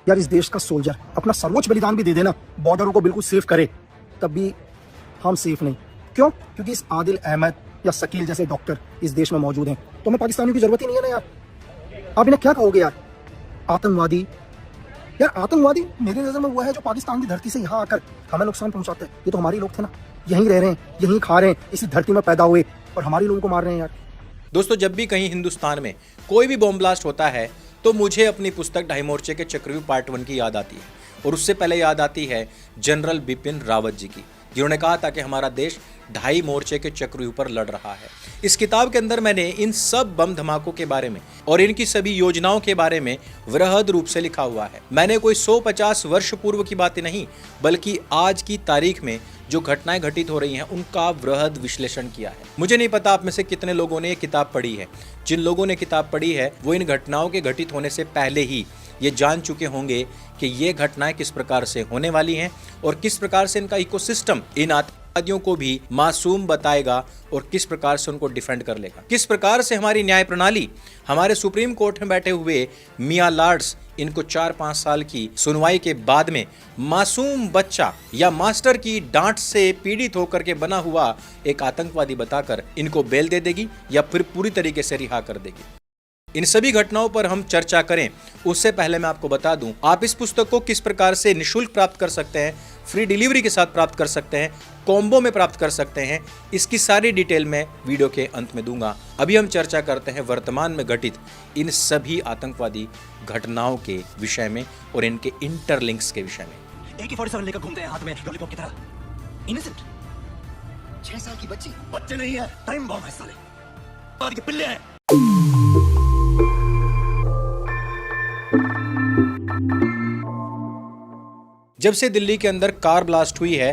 यार इस देश का सोल्जर अपना सर्वोच्च बलिदान भी दे देना, बॉर्डरों को बिल्कुल सेफ करे, तब भी हम सेफ नहीं। क्यों? क्योंकि इस आदिल अहमद या शकील जैसे डॉक्टर इस देश में मौजूद हैं। तो हमें पाकिस्तानियों की जरूरत ही नहीं है ना यार। आप इन्हें क्या कहोगे यार? आतंकवादी। यार आतंकवादी मेरी नजर में वो है जो पाकिस्तान की धरती से यहाँ आकर हमें नुकसान पहुंचाते हैं। ये तो हमारे लोग थे ना, यहीं रह रहे हैं, यहीं खा रहे हैं, इसी धरती में पैदा हुए और हमारे लोगों को मार रहे हैं यार। दोस्तों, जब भी कहीं हिंदुस्तान में कोई भी बॉम्ब ब्लास्ट होता है तो मुझे अपनी पुस्तक ढाई मोर्चे के चक्रव्यूह पार्ट 1 की याद आती है, और उससे पहले याद आती है जनरल बिपिन रावत जी की, जिन्होंने कहा था कि हमारा देश ढाई मोर्चे के चक्रव्यूह पर लड़ रहा है। इस किताब के अंदर मैंने इन सब बम धमाकों के बारे में और इनकी सभी योजनाओं के बारे में वृहद रूप से लिखा हुआ है। मैंने कोई 150 वर्ष पूर्व की बातें नहीं, बल्कि आज की तारीख में जो घटनाएं घटित हो रही हैं उनका वृहद विश्लेषण किया है। मुझे नहीं पता आप में से कितने लोगों ने ये किताब पढ़ी है। जिन लोगों ने किताब पढ़ी है वो इन घटनाओं के घटित होने से पहले ही ये जान चुके होंगे कि ये घटनाएं किस प्रकार से होने वाली हैं और किस प्रकार से इनका इकोसिस्टम इन आतंकवादियों को भी मासूम बताएगा और किस प्रकार से उनको डिफेंड कर लेगा। किस प्रकार से हमारी न्याय प्रणाली, हमारे सुप्रीम कोर्ट में बैठे हुए मियां लॉर्ड्स इनको 4-5 साल की सुनवाई के बाद में मासूम बच्चा या मास्टर की डांट से पीड़ित होकर के बना हुआ एक आतंकवादी बताकर इनको बेल दे देगी या फिर पूरी तरीके से रिहा कर देगी। इन सभी घटनाओं पर हम चर्चा करें उससे पहले मैं आपको बता दूं, आप इस पुस्तक को किस प्रकार से निःशुल्क प्राप्त कर सकते हैं, फ्री डिलीवरी के साथ प्राप्त कर सकते हैं, कॉम्बो में प्राप्त कर सकते हैं, इसकी सारी डिटेल मैं वीडियो के अंत में दूंगा। अभी हम चर्चा करते हैं वर्तमान में घटित इन सभी आतंकवादी घटनाओं के विषय में और इनके इंटरलिंक्स के विषय में। AK-47 लेकर घूमते हैं हाथ में लॉलीपॉप की तरह। इनोसेंट 6 साल की बच्ची, बच्चे नहीं है, टाइम बॉम्ब है साले, और ये पिल्ले हैं। जब से दिल्ली के अंदर कार ब्लास्ट हुई है,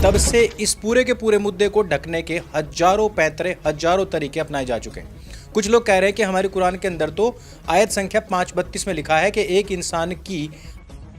तब से इस पूरे के पूरे मुद्दे को ढकने के हजारों पैंतरे, हजारों तरीके अपनाए जा चुके हैं। कुछ लोग कह रहे हैं कि हमारे कुरान के अंदर तो आयत संख्या 532 में लिखा है कि एक इंसान की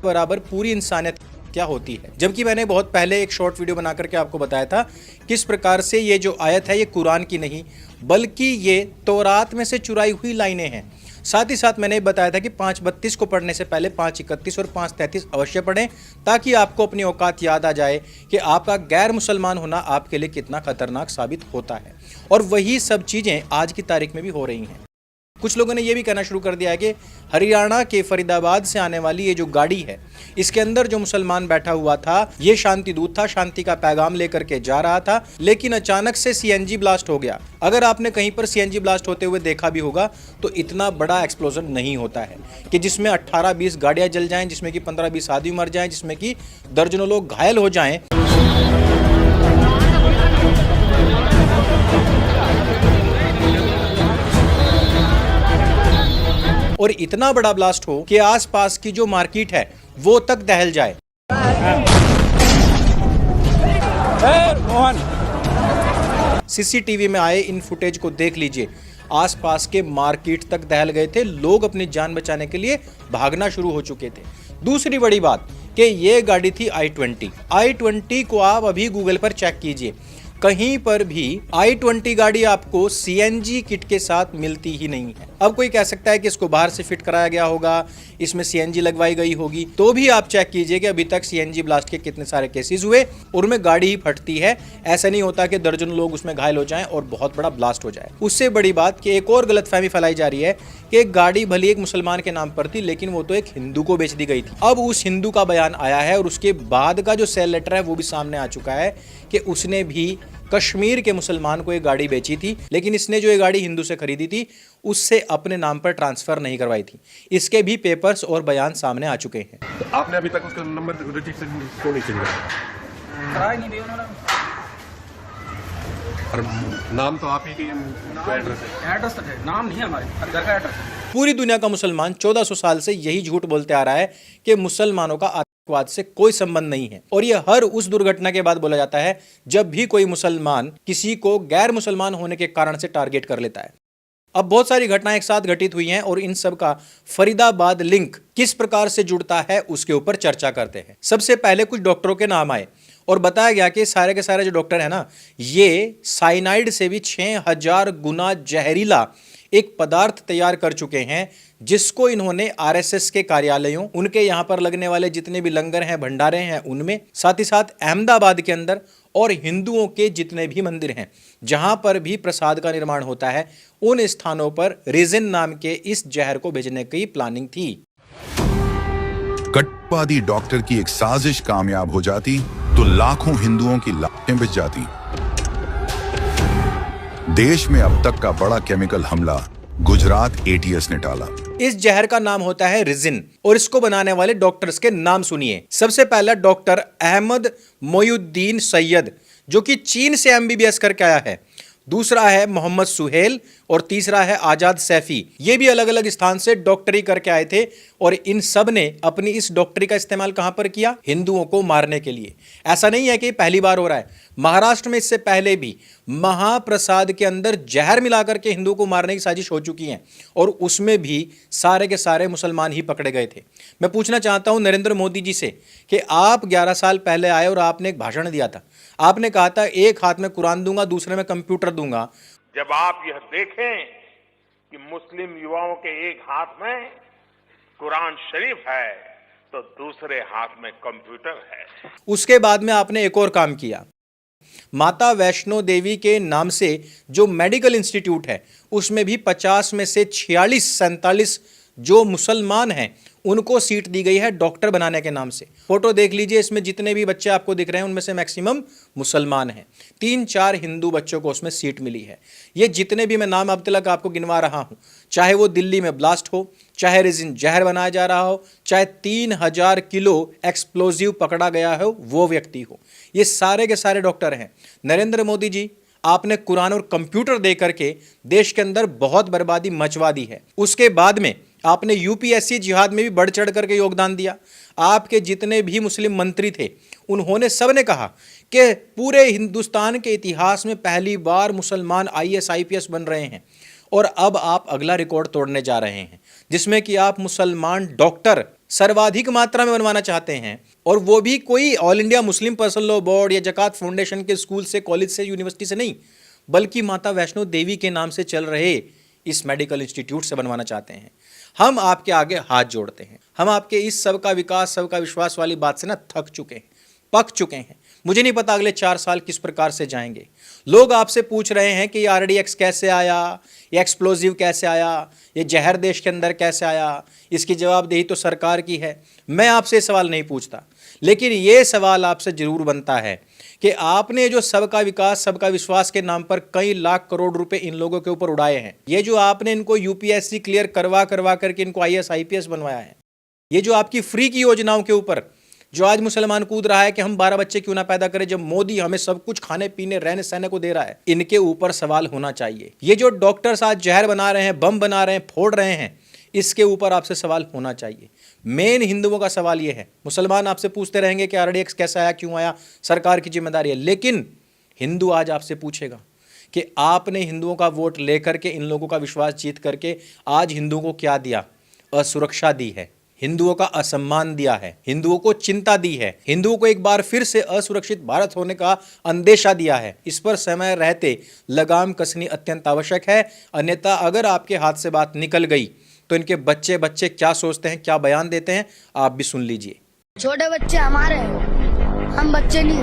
बराबर पूरी इंसानियत क्या होती है, जबकि मैंने बहुत पहले एक शॉर्ट वीडियो बना करके आपको बताया था किस प्रकार से ये जो आयत है ये कुरान की नहीं बल्कि ये तौरात में से चुराई हुई लाइनें हैं। साथ ही साथ मैंने बताया था कि 5:32 को पढ़ने से पहले 5:31 और 5:33 अवश्य पढ़ें, ताकि आपको अपनी औकात याद आ जाए कि आपका गैर मुसलमान होना आपके लिए कितना खतरनाक साबित होता है। और वही सब चीज़ें आज की तारीख में भी हो रही हैं। कुछ लोगों ने यह भी कहना शुरू कर दिया है कि हरियाणा के फरीदाबाद से आने वाली ये जो गाड़ी है इसके अंदर जो मुसलमान बैठा हुआ था ये शांति दूत था, शांति का पैगाम लेकर के जा रहा था, लेकिन अचानक से सीएनजी ब्लास्ट हो गया। अगर आपने कहीं पर सीएनजी ब्लास्ट होते हुए देखा भी होगा तो इतना बड़ा एक्सप्लोजन नहीं होता है कि जिसमें 18-20 गाड़ियां जल जाएं, जिसमें कि 15-20 आदमी मर जाएं, जिसमें कि दर्जनों लोग घायल हो जाएं। और इतना बड़ा ब्लास्ट हो कि आसपास की जो मार्केट है वो तक दहल जाए। सीसीटीवी में आए इन फुटेज को देख लीजिए, आसपास के मार्केट तक दहल गए थे, लोग अपनी जान बचाने के लिए भागना शुरू हो चुके थे। दूसरी बड़ी बात कि ये गाड़ी थी i20 को आप अभी गूगल पर चेक कीजिए, कहीं पर भी i20 गाड़ी आपको सीएनजी किट के साथ मिलती ही नहीं है। अब कोई कह सकता है कि इसको बाहर से फिट कराया गया होगा, इसमें सीएनजी लगवाई गई होगी, तो भी आप चेक कीजिए कि अभी तक सीएनजी ब्लास्ट के कितने सारे केसेस हुए और उनमें गाड़ी ही फटती है। ऐसा नहीं होता कि दर्जनों लोग उसमें घायल हो जाएं और बहुत बड़ा ब्लास्ट हो जाए। उससे बड़ी बात कि एक और गलतफहमी फैलाई जा रही है कि एक गाड़ी भली एक मुसलमान के नाम पर थी लेकिन वो तो एक हिंदू को बेच दी गई थी। अब उस हिंदू का बयान आया है और उसके बाद का जो सेल लेटर है वो भी सामने आ चुका है कि उसने भी कश्मीर के मुसलमान को एक गाड़ी बेची थी, लेकिन इसने जो ये गाड़ी हिंदू से खरीदी थी उससे अपने नाम पर ट्रांसफर नहीं करवाई थी। इसके भी पेपर्स और बयान सामने आ चुके हैं। तो आपने अभी तक उसका नंबर रजिस्ट्रेशन क्यों नहीं चल रहा? कराया नहीं उन्होंने। और नाम तो आप ही की एड्रेस है? एड्रेस तक है, नाम नहीं है हमारे, घर का एड्रेस है। पूरी दुनिया का मुसलमान 1400 साल से यही झूठ बोलते आ रहा है कि मुसलमानों का आतंकवाद से कोई संबंध नहीं है, और यह हर उस दुर्घटना के बाद बोला जाता है जब भी कोई मुसलमान किसी को गैर मुसलमान होने के कारण से टारगेट कर लेता है। अब बहुत सारी घटनाएं एक साथ घटित हुई हैं और इन सब का फरीदाबाद लिंक किस प्रकार से जुड़ता है उसके ऊपर चर्चा करते हैं। सबसे पहले कुछ डॉक्टरों के नाम आए और बताया गया कि सारे के सारे जो डॉक्टर है ना, ये साइनाइड से भी 6000 गुना जहरीला एक पदार्थ तैयार कर चुके हैं, जिसको इन्होंने आरएसएस के कार्यालयों, उनके यहां पर लगने वाले जितने भी लंगर हैं, भंडारे हैं, उनमें, साथ ही साथ अहमदाबाद के अंदर और हिंदुओं के जितने भी मंदिर हैं जहां पर भी प्रसाद का निर्माण होता है, उन स्थानों पर रिजिन नाम के इस जहर को भेजने की प्लानिंग थी। कट्टरवादी डॉक्टर की एक साजिश कामयाब हो जाती तो लाखों हिंदुओं की लाशें बिछ जाती। देश में अब तक का बड़ा केमिकल हमला गुजरात एटीएस ने टाला। इस जहर का नाम होता है रिजिन और इसको बनाने वाले डॉक्टर्स के नाम सुनिए। सबसे पहला डॉक्टर अहमद मोयुद्दीन सैयद, जो कि चीन से एमबीबीएस करके आया है। दूसरा है मोहम्मद सुहेल और तीसरा है आजाद सैफी। ये भी अलग अलग स्थान से डॉक्टरी करके आए थे और इन सब ने अपनी इस डॉक्टरी का इस्तेमाल कहां पर किया? हिंदुओं को मारने के लिए। ऐसा नहीं है कि पहली बार हो रहा है, महाराष्ट्र में इससे पहले भी महाप्रसाद के अंदर जहर मिलाकर के हिंदुओं को मारने की साजिश हो चुकी है और उसमें भी सारे के सारे मुसलमान ही पकड़े गए थे। मैं पूछना चाहता हूं नरेंद्र मोदी जी से कि आप 11 साल पहले आए और आपने एक भाषण दिया था, आपने कहा था एक हाथ में कुरान दूंगा, दूसरे में कंप्यूटर दूंगा। जब आप यह देखें कि मुस्लिम युवाओं के एक हाथ में कुरान शरीफ है तो दूसरे हाथ में कंप्यूटर है। उसके बाद में आपने एक और काम किया, माता वैष्णो देवी के नाम से जो मेडिकल इंस्टीट्यूट है उसमें भी 50 में से 46-47 जो मुसलमान हैं उनको सीट दी गई है डॉक्टर बनाने के नाम से। फोटो देख लीजिए, इसमें जितने भी बच्चे आपको दिख रहे हैं उनमें से मैक्सिमम मुसलमान हैं। 3-4 हिंदू बच्चों को उसमें सीट मिली है। ये जितने भी मैं नाम अब तक आपको गिनवा रहा हूं, चाहे वो दिल्ली में ब्लास्ट हो, चाहे रिजिन जहर बनाया जा रहा हो, चाहे 3000 किलो एक्सप्लोजिव पकड़ा गया हो वो व्यक्ति हो, ये सारे के सारे डॉक्टर हैं। नरेंद्र मोदी जी, आपने कुरान और कंप्यूटर दे करके देश के अंदर बहुत बर्बादी मचवा दी है। उसके बाद में आपने यूपीएससी जिहाद में भी बढ़ चढ़ करके योगदान दिया। आपके जितने भी मुस्लिम मंत्री थे उन्होंने सबने कहा कि पूरे हिंदुस्तान के इतिहास में पहली बार मुसलमान आईएएस आईपीएस बन रहे हैं और अब आप अगला रिकॉर्ड तोड़ने जा रहे हैं जिसमें कि आप मुसलमान डॉक्टर सर्वाधिक मात्रा में बनवाना चाहते हैं, और वो भी कोई all India Muslim personal law board या जकात फाउंडेशन के स्कूल से, कॉलेज से, यूनिवर्सिटी से नहीं, बल्कि माता वैष्णो देवी के नाम से चल रहे इस मेडिकल इंस्टीट्यूट से बनवाना चाहते हैं। हम आपके आगे हाथ जोड़ते हैं। हम आपके इस सबका विकास, सबका विश्वास वाली बात से ना थक चुके हैं, पक चुके हैं। मुझे नहीं पता अगले 4 साल किस प्रकार से जाएंगे। लोग आपसे पूछ रहे हैं कि आरडीएक्स कैसे आया, ये एक्सप्लोजिव कैसे आया, ये जहर देश के अंदर कैसे आया, इसकी जवाबदेही तो सरकार की है। मैं आपसे सवाल नहीं पूछता, लेकिन ये सवाल आपसे जरूर बनता है कि आपने जो सबका विकास, सबका विश्वास के नाम पर कई लाख करोड़ रुपए इन लोगों के ऊपर उड़ाए हैं, ये जो आपने इनको यूपीएससी क्लियर करवा करके इनको आईएएस आईपीएस बनवाया है, ये जो आपकी फ्री की योजनाओं के ऊपर जो आज मुसलमान कूद रहा है कि हम 12 बच्चे क्यों ना पैदा करें जब मोदी हमें सब कुछ खाने पीने रहने सहने को दे रहा है, इनके ऊपर सवाल होना चाहिए। ये जो डॉक्टर्स आज जहर बना रहे हैं, बम बना रहे हैं, फोड़ रहे हैं, इसके ऊपर आपसे सवाल होना चाहिए। मेन हिंदुओं का सवाल ये है। मुसलमान आपसे पूछते रहेंगे कि आरडीएक्स कैसा आया, क्यों आया, सरकार की जिम्मेदारी है, लेकिन हिंदू आज आपसे पूछेगा कि आपने हिंदुओं का वोट लेकर के, इन लोगों का विश्वास जीत करके आज हिंदुओं को क्या दिया? असुरक्षा दी है, हिंदुओं का असम्मान दिया है, हिंदुओं को चिंता दी है, हिंदुओं को एक बार फिर से असुरक्षित भारत होने का अंदेशा दिया है। इस पर समय रहते लगाम कसनी अत्यंत आवश्यक है, अन्यथा अगर आपके हाथ से बात निकल गई तो इनके बच्चे क्या सोचते हैं, क्या बयान देते हैं, आप भी सुन लीजिए। छोटे बच्चे हमारे हैं, हम बच्चे नहीं।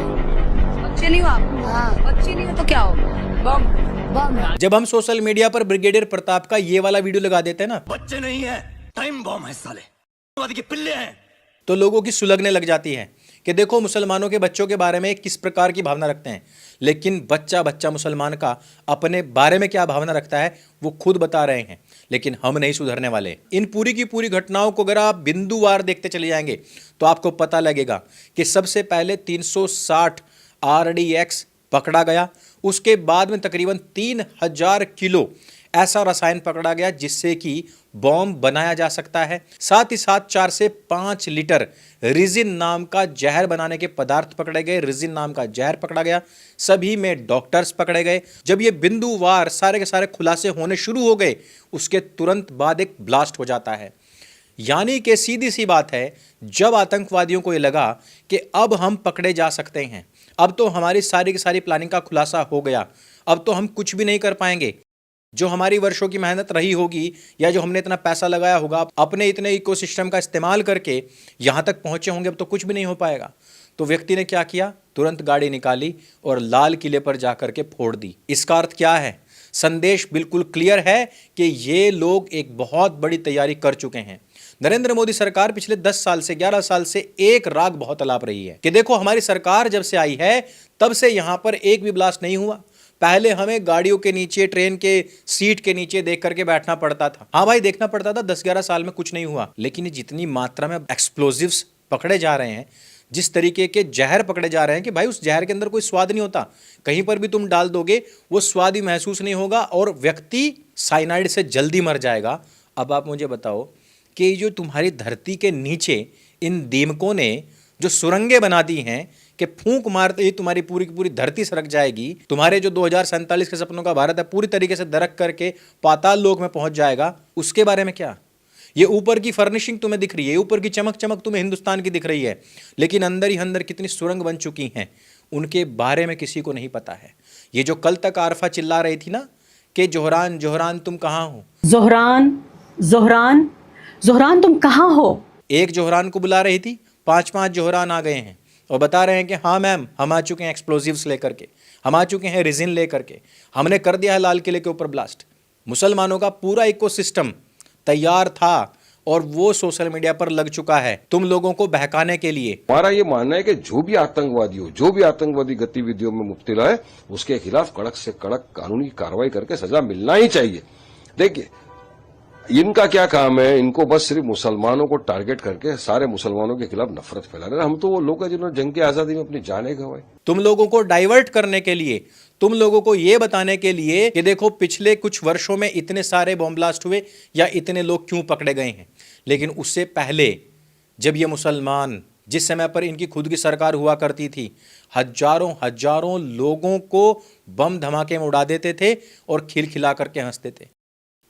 बच्चे नहीं हो आप? हाँ। बच्चे नहीं हो तो क्या हो? बम। बम। जब हम सोशल मीडिया पर ब्रिगेडियर प्रताप का ये वाला वीडियो लगा देते हैं ना, बच्चे नहीं है, टाइम बॉम्ब है साले, के पिल्ले हैं, तो लोगों की सुलगने लग जाती है कि देखो मुसलमानों के बच्चों के बारे में किस प्रकार की भावना रखते हैं। लेकिन बच्चा मुसलमान का अपने बारे में क्या भावना रखता है वो खुद बता रहे हैं, लेकिन हम नहीं सुधरने वाले। इन पूरी की पूरी घटनाओं को अगर आप बिंदुवार देखते चले जाएंगे तो आपको पता लगेगा कि सबसे पहले 360 आरडीएक्स पकड़ा गया, उसके बाद में तकरीबन 3000 किलो ऐसा रसायन पकड़ा गया जिससे कि बॉम्ब बनाया जा सकता है। साथ ही साथ 4 से 5 लीटर रिजिन नाम का जहर बनाने के पदार्थ पकड़े गए, रिजिन नाम का जहर पकड़ा गया, सभी में डॉक्टर्स पकड़े गए। जब ये बिंदुवार सारे के सारे खुलासे होने शुरू हो गए, उसके तुरंत बाद एक ब्लास्ट हो जाता है। यानी कि सीधी सी बात है, जब आतंकवादियों को ये लगा कि अब हम पकड़े जा सकते हैं, अब तो हमारी सारी की सारी प्लानिंग का खुलासा हो गया, अब तो हम कुछ भी नहीं कर पाएंगे। जो हमारी वर्षों की मेहनत रही होगी या जो हमने इतना पैसा लगाया होगा, अपने इतने इकोसिस्टम का इस्तेमाल करके यहाँ तक पहुँचे होंगे, अब तो कुछ भी नहीं हो पाएगा। तो व्यक्ति ने क्या किया, तुरंत गाड़ी निकाली और लाल किले पर जाकर के फोड़ दी। इसका अर्थ क्या है? संदेश बिल्कुल क्लियर है कि ये लोग एक बहुत बड़ी तैयारी कर चुके हैं। नरेंद्र मोदी सरकार पिछले 10 साल से 11 साल से एक राग बहुत अलाप रही है कि देखो हमारी सरकार जब से आई है तब से यहां पर एक भी ब्लास्ट नहीं हुआ। पहले हमें गाड़ियों के नीचे, ट्रेन के सीट के नीचे देख करके बैठना पड़ता था। हाँ भाई, देखना पड़ता था। 10-11 साल में कुछ नहीं हुआ, लेकिन जितनी मात्रा में एक्सप्लोजिव्स पकड़े जा रहे हैं, जिस तरीके के जहर पकड़े जा रहे हैं कि भाई उस जहर के अंदर कोई स्वाद नहीं होता, कहीं पर भी तुम डाल दोगे वो स्वाद ही महसूस नहीं होगा और व्यक्ति साइनाइड से जल्दी मर जाएगा। अब आप मुझे बताओ कि जो तुम्हारी धरती के नीचे इन दीमकों ने जो सुरंगें बना दी हैं कि फूंक मारते ही तुम्हारी पूरी की पूरी धरती सरक जाएगी, तुम्हारे जो 2047 के सपनों का भारत है पूरी तरीके से दरक करके पाताल लोक में पहुंच जाएगा, उसके बारे में क्या? ये ऊपर की फर्निशिंग तुम्हें दिख रही है, ऊपर की चमक चमक तुम्हें हिंदुस्तान की दिख रही है, लेकिन अंदर ही अंदर कितनी सुरंग बन चुकी हैं उनके बारे में किसी को नहीं पता है। ये जो कल तक आरफा चिल्ला रही थी ना कि जोहरान जोहरान तुम कहाँ हो, जोहरान जोहरान जोहरान तुम कहाँ हो, एक जोहरान को बुला रही थी, 5-5 जोहरान आ गए हैं और बता रहे हैं कि हाँ मैम हम आ चुके हैं एक्सप्लोजिव्स लेकर के, हम आ चुके हैं रेजिन लेकर के, हमने कर दिया है लाल किले के ऊपर ब्लास्ट। मुसलमानों का पूरा इकोसिस्टम तैयार था और वो सोशल मीडिया पर लग चुका है तुम लोगों को बहकाने के लिए। हमारा ये मानना है कि जो भी आतंकवादी हो, जो भी आतंकवादी गतिविधियों में मुब्तला है, उसके खिलाफ कड़क से कड़क कानूनी कार्रवाई करके सजा मिलना ही चाहिए। देखिए इनका क्या काम है, इनको बस सिर्फ मुसलमानों को टारगेट करके सारे मुसलमानों के खिलाफ नफरत फैला रहे हैं। हम तो वो लोग हैं जिन्होंने जंग की आजादी में अपनी जानें गंवाई। तुम लोगों को डाइवर्ट करने के लिए, तुम लोगों को यह बताने के लिए कि देखो पिछले कुछ वर्षों में इतने सारे बॉम्ब ब्लास्ट हुए या इतने लोग क्यों पकड़े गए हैं। लेकिन उससे पहले जब ये मुसलमान, जिस समय पर इनकी खुद की सरकार हुआ करती थी, हजारों हजारों लोगों को बम धमाके में उड़ा देते थे और खिलखिला करके हंसते थे।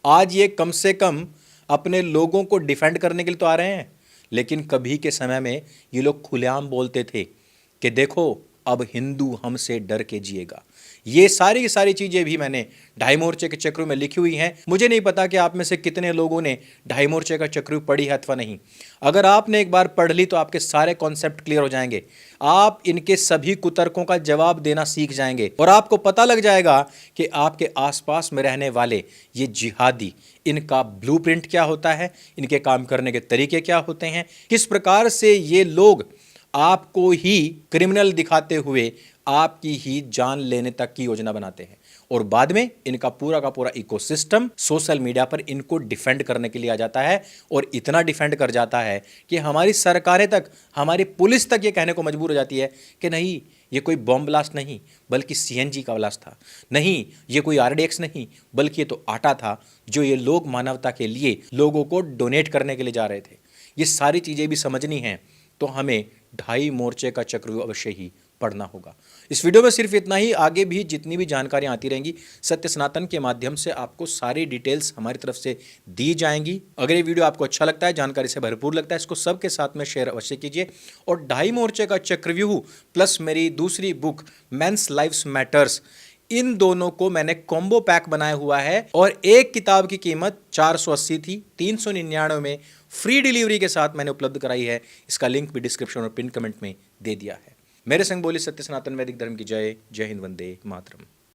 आज ये कम से कम अपने लोगों को डिफेंड करने के लिए तो आ रहे हैं, लेकिन कभी के समय में ये लोग खुलेआम बोलते थे कि देखो अब हिंदू हमसे डर के जिएगा। ये सारी की सारी चीज़ें भी मैंने ढाई मोर्चे के चक्रों में लिखी हुई हैं। मुझे नहीं पता कि आप में से कितने लोगों ने ढाई मोर्चे का चक्र पढ़ी है अथवा नहीं। अगर आपने एक बार पढ़ ली तो आपके सारे कॉन्सेप्ट क्लियर हो जाएंगे, आप इनके सभी कुतर्कों का जवाब देना सीख जाएंगे और आपको पता लग जाएगा कि आपके आसपास में रहने वाले ये जिहादी, इनका ब्लूप्रिंट क्या होता है, इनके काम करने के तरीके क्या होते हैं, किस प्रकार से ये लोग आपको ही क्रिमिनल दिखाते हुए आपकी ही जान लेने तक की योजना बनाते हैं और बाद में इनका पूरा का पूरा इकोसिस्टम सोशल मीडिया पर इनको डिफेंड करने के लिए आ जाता है और इतना डिफेंड कर जाता है कि हमारी सरकारें तक, हमारी पुलिस तक ये कहने को मजबूर हो जाती है कि नहीं ये कोई बॉम्ब ब्लास्ट नहीं बल्कि सीएनजी का ब्लास्ट था, नहीं ये कोई आरडीएक्स नहीं बल्कि ये तो आटा था जो ये लोग मानवता के लिए लोगों को डोनेट करने के लिए जा रहे थे। ये सारी चीज़ें भी समझनी हैं तो हमें ढाई मोर्चे का चक्रव्यूह अवश्य ही पढ़ना होगा। इस वीडियो में सिर्फ इतना ही, आगे भी जितनी भी जानकारियां आती रहेंगी सत्य सनातन के माध्यम से आपको सारी डिटेल्स हमारी तरफ से दी जाएंगी। अगर ये वीडियो आपको अच्छा लगता है, जानकारी से भरपूर लगता है, इसको सबके साथ में शेयर अवश्य कीजिए और ढाई मोर्चे का चक्रव्यूह प्लस मेरी दूसरी बुक मेंस लाइव्स मैटर्स, इन दोनों को मैंने कॉम्बो पैक बनाया हुआ है और एक किताब की कीमत 480 थी, 399 में फ्री डिलीवरी के साथ मैंने उपलब्ध कराई है। इसका लिंक भी डिस्क्रिप्शन और पिन कमेंट में दे दिया है। मेरे संग बोली सत्य सनातन वैदिक धर्म की जय। जय हिंद, वंदे मातरम।